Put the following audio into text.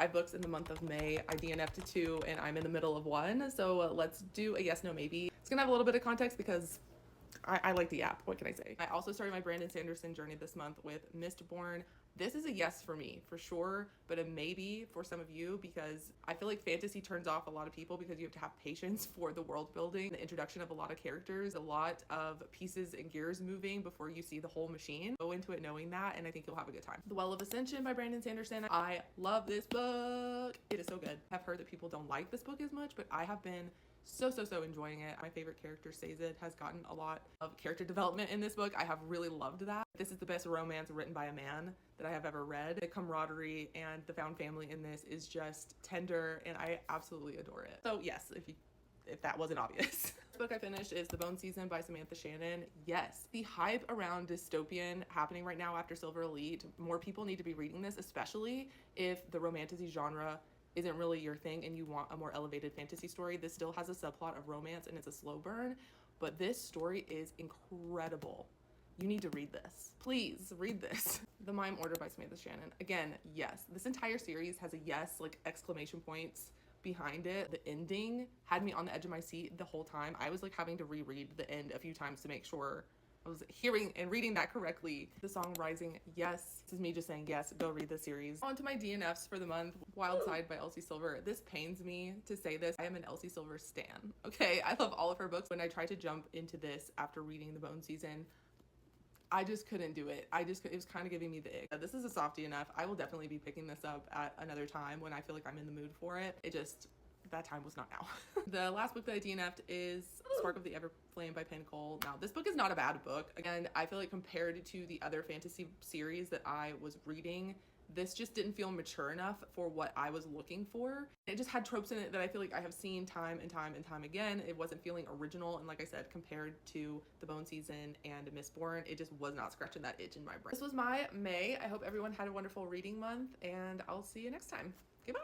5 books in the month of May. I DNF'd to 2 and I'm in the middle of 1. So let's do a yes, no, maybe. It's gonna have a little bit of context because I like the app. What can I say? I also started my Brandon Sanderson journey this month with Mistborn. This is a yes for me, for sure, but a maybe for some of you, because I feel like fantasy turns off a lot of people because you have to have patience for the world building, the introduction of a lot of characters, a lot of pieces and gears moving before you see the whole machine. Go into it knowing that, and I think you'll have a good time. The Well of Ascension by Brandon Sanderson. I love this book. It is so good. I've heard that people don't like this book as much, but I have been so enjoying it. My favorite character, Sazed, has gotten a lot of character development in this book. I have really loved that. This is the best romance written by a man that I have ever read. The camaraderie and the found family in this is just tender, and I absolutely adore it. So yes, if that wasn't obvious. The book I finished is The Bone Season by Samantha Shannon. Yes, the hype around dystopian happening right now after Silver Elite, more people need to be reading this, especially if the romantasy genre isn't really your thing and you want a more elevated fantasy story. This still has a subplot of romance and it's a slow burn, but this story is incredible. You need to read this. Please read this. The Mime Order by Samantha Shannon. Again, yes. This entire series has a yes, like exclamation points behind it. The ending had me on the edge of my seat the whole time. I was like having to reread the end a few times to make sure I was hearing and reading that correctly. The song Rising, yes. This is me just saying yes, go read the series. On to my DNFs for the month. Wildside by Elsie Silver. This pains me to say this. I am an Elsie Silver stan, okay? I love all of her books. When I tried to jump into this after reading The Bone Season, I just couldn't do it. It was kind of giving me the ick. This is a softie enough. I will definitely be picking this up at another time when I feel like I'm in the mood for it. That time was not now. The last book that I DNF'd is Spark of the Everflame by Pinnacle. Now, this book is not a bad book. Again, I feel like compared to the other fantasy series that I was reading, this just didn't feel mature enough for what I was looking for. It just had tropes in it that I feel like I have seen time and time again. It wasn't feeling original, and like I said, compared to The Bone Season and Mistborn, it just was not scratching that itch in my brain. This was my May. I hope everyone had a wonderful reading month, and I'll see you next time. Goodbye.